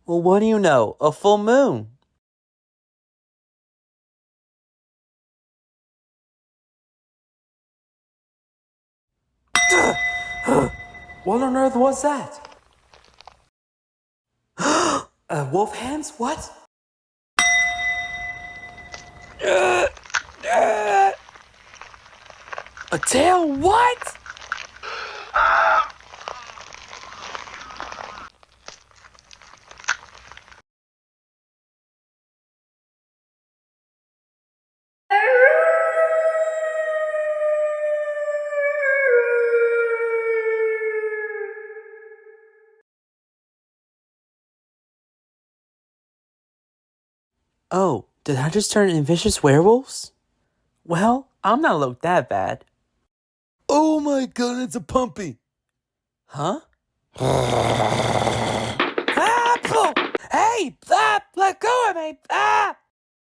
Well, what do you know? A full moon. What on earth was that? Wolf hands? What? A tail? What? Oh, did I just turn into vicious werewolves? Well, I'm not look that bad. Oh my god, it's a pumpy. Huh? Ah, hey, let go of me! Ah!